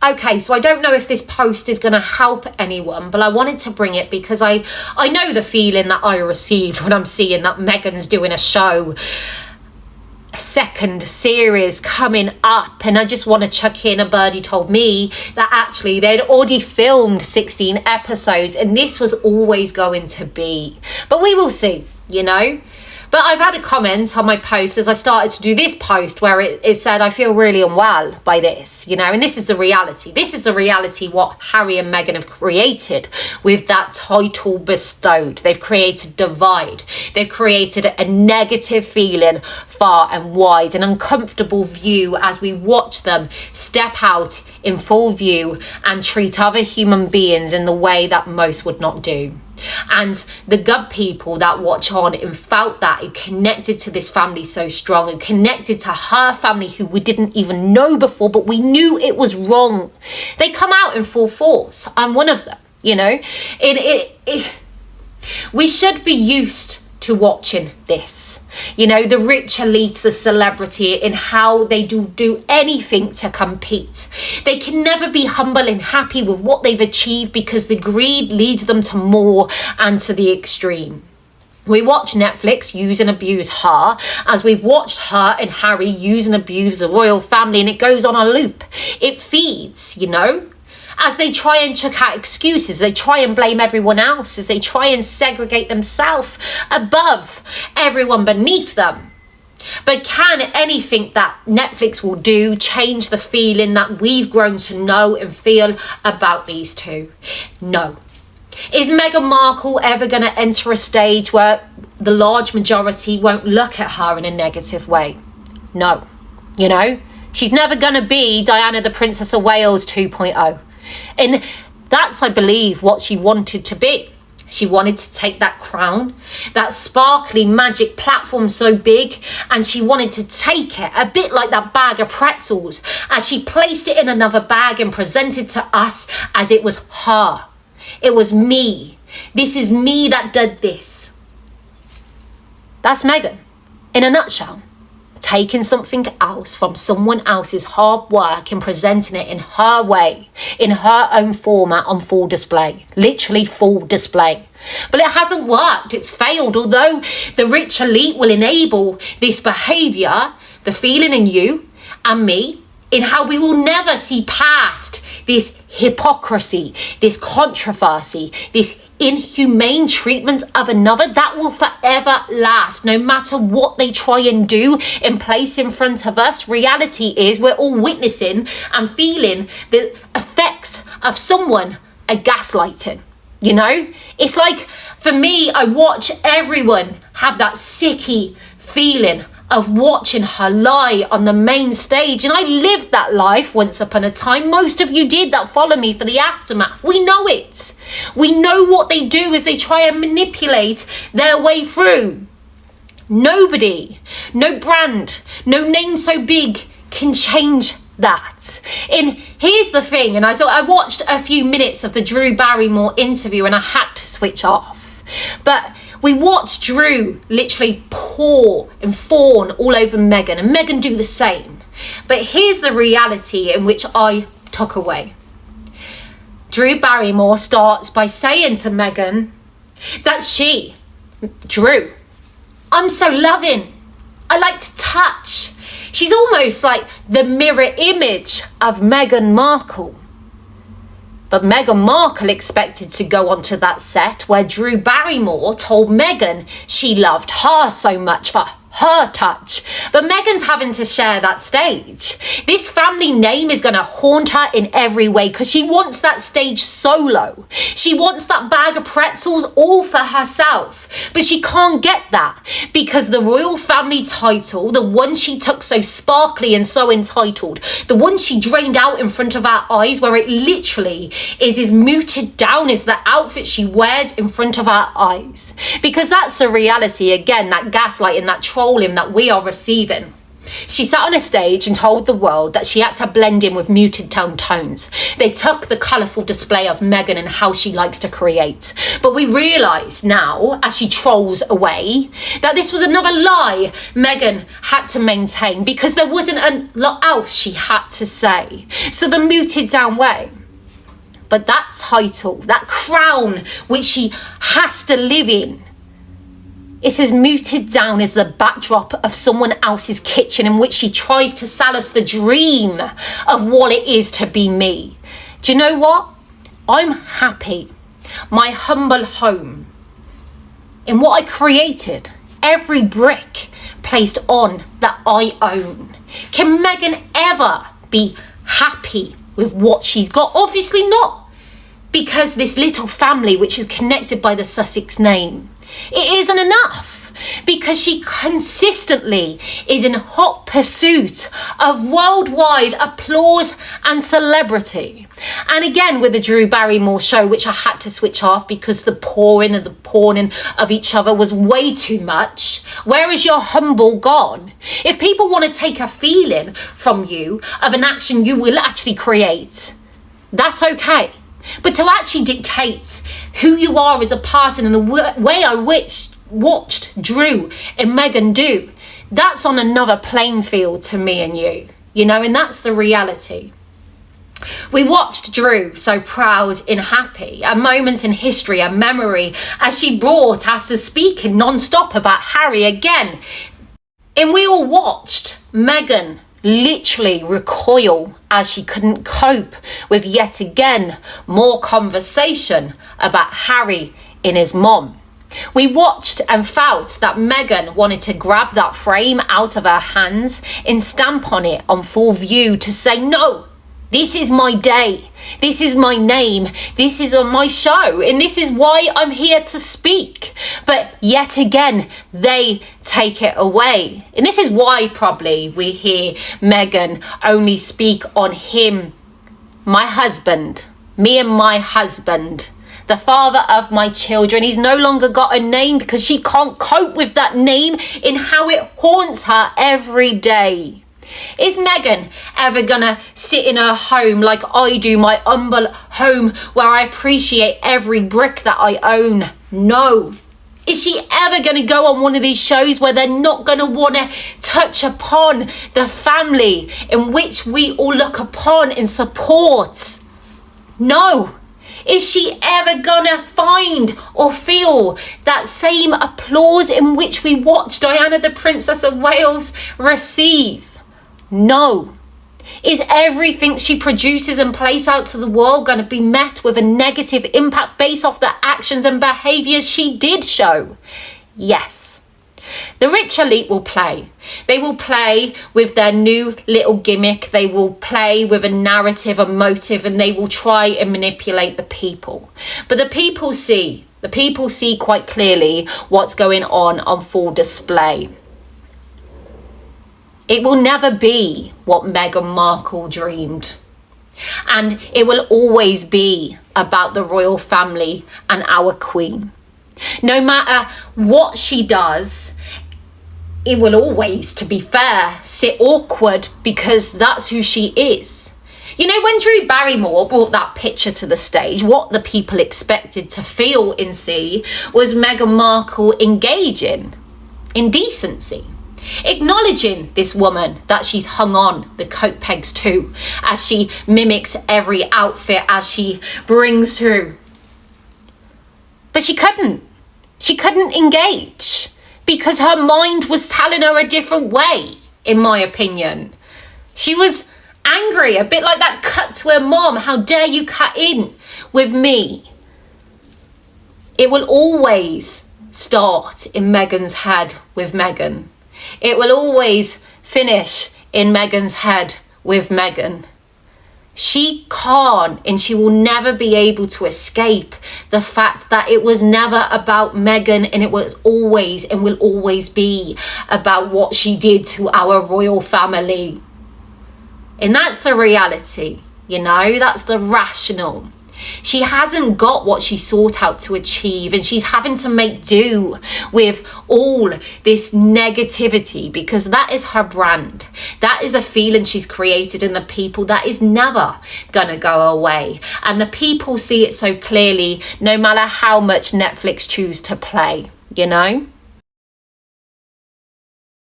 Okay, so I don't know if this post is going to help anyone, but I wanted to bring it because I know the feeling that I receive when I'm seeing that Meghan's doing a show, a second series coming up, and I just want to chuck in, a birdie told me that actually they'd already filmed 16 episodes and this was always going to be. But we will see, you know. But I've had a comment on my post as I started to do this post where it said, I feel really unwell by this, you know, and this is the reality. This is the reality what Harry and Meghan have created with that title bestowed. They've created divide. They've created a negative feeling far and wide, an uncomfortable view as we watch them step out in full view and treat other human beings in the way that most would not do. And the good people that watch on and felt that, who connected to this family so strong, and connected to her family who we didn't even know before, but we knew it was wrong. They come out in full force. I'm one of them, you know. We should be used to watching this, you know, the rich elite, the celebrity, in how they do anything to compete. They can never be humble and happy with what they've achieved because the greed leads them to more and to the extreme. We watch Netflix use and abuse her, as we've watched her and Harry use and abuse the royal family, and it goes on a loop. It feeds, you know. As they try and chuck out excuses, they try and blame everyone else, as they try and segregate themselves above everyone beneath them. But can anything that Netflix will do change the feeling that we've grown to know and feel about these two? No. Is Meghan Markle ever going to enter a stage where the large majority won't look at her in a negative way? No. You know, she's never going to be Diana the Princess of Wales 2.0. And that's, I believe, what she wanted to be. She wanted to take that crown, that sparkly magic platform so big, and she wanted to take it, a bit like that bag of pretzels, as she placed it in another bag and presented to us as it was her. It was me. This is me that did this. That's Meghan, in a nutshell. Taking something else from someone else's hard work and presenting it in her way, in her own format, on full display. Literally full display. But it hasn't worked. It's failed. Although the rich elite will enable this behaviour, the feeling in you and me, in how we will never see past this hypocrisy, this controversy, this inhumane treatment of another that will forever last, no matter what they try and do and place in front of us. Reality is we're all witnessing and feeling the effects of someone gaslighting, you know? It's like, for me, I watch everyone have that sicky feeling of watching her lie on the main stage, and I lived that life once upon a time. Most of you did that follow me for the aftermath. We know it. We know what they do as they try and manipulate their way through. Nobody, no brand, no name so big can change that. And here's the thing, and I watched a few minutes of the Drew Barrymore interview and I had to switch off, but we watched Drew literally pour and fawn all over Meghan, and Meghan do the same. But here's the reality in which I took away. Drew Barrymore starts by saying to Meghan that she, Drew, I'm so loving. I like to touch. She's almost like the mirror image of Meghan Markle. But Meghan Markle expected to go onto that set where Drew Barrymore told Meghan she loved her so much for her touch. But Meghan's having to share that stage. This family name is going to haunt her in every way because she wants that stage solo. She wants that bag of pretzels all for herself. But she can't get that because the royal family title, the one she took so sparkly and so entitled, the one she drained out in front of our eyes, where it literally is as muted down as the outfit she wears in front of our eyes. Because that's the reality, again, that gaslighting, that trolling that we are receiving. She sat on a stage and told the world that she had to blend in with muted tone tones. They took the colourful display of Meghan and how she likes to create. But we realise now, as she trolls away, that this was another lie Meghan had to maintain because there wasn't a lot else she had to say. So the muted down way. But that title, that crown which she has to live in, it's as muted down as the backdrop of someone else's kitchen in which she tries to sell us the dream of what it is to be me. Do you know what? I'm happy. My humble home. In what I created. Every brick placed on that I own. Can Meghan ever be happy with what she's got? Obviously not. Because this little family which is connected by the Sussex name, it isn't enough because she consistently is in hot pursuit of worldwide applause and celebrity. And again with the Drew Barrymore show, which I had to switch off because the pouring and the pawning of each other was way too much. Where is your humble gone? If people want to take a feeling from you of an action you will actually create, that's okay. But to actually dictate who you are as a person and the way I watched Drew and Meghan do, that's on another playing field to me and you, and that's the reality. We watched Drew so proud and happy, a moment in history, a memory, as she brought after speaking non-stop about Harry again. And we all watched Meghan literally recoil as she couldn't cope with yet again more conversation about Harry and his mom. We watched and felt that Meghan wanted to grab that frame out of her hands and stamp on it on full view to say, no, this is my day. This is my name. This is on my show. And this is why I'm here to speak. But yet again, they take it away. And this is why probably we hear Meghan only speak on him, my husband, me and my husband, the father of my children. He's no longer got a name because she can't cope with that name in how it haunts her every day. Is Meghan ever gonna sit in her home like I do, my humble home where I appreciate every brick that I own? No. Is she ever gonna go on one of these shows where they're not gonna wanna touch upon the family in which we all look upon and support? No. Is she ever gonna find or feel that same applause in which we watched Diana, the Princess of Wales, receive? No. Is everything she produces and plays out to the world going to be met with a negative impact based off the actions and behaviours she did show? Yes. The rich elite will play. They will play with their new little gimmick. They will play with a narrative, a motive, and they will try and manipulate the people. But the people see quite clearly what's going on full display. It will never be what Meghan Markle dreamed. And it will always be about the royal family and our queen. No matter what she does, it will always, to be fair, sit awkward because that's who she is. When Drew Barrymore brought that picture to the stage, what the people expected to feel and see was Meghan Markle engaging in decency. Acknowledging this woman that she's hung on the coat pegs to as she mimics every outfit as she brings through. But she couldn't engage because her mind was telling her a different way, in my opinion. She was angry, a bit like that cut to her mom. How dare you cut in with me? It will always start in Meghan's head with Meghan. It will always finish in Meghan's head with Meghan. She can't and she will never be able to escape the fact that it was never about Meghan, and it was always and will always be about what she did to our royal family. And that's the reality, that's the rational. She hasn't got what she sought out to achieve, and she's having to make do with all this negativity, because that is her brand. That is a feeling she's created in the people that is never gonna go away. And the people see it so clearly, no matter how much Netflix choose to play, you know?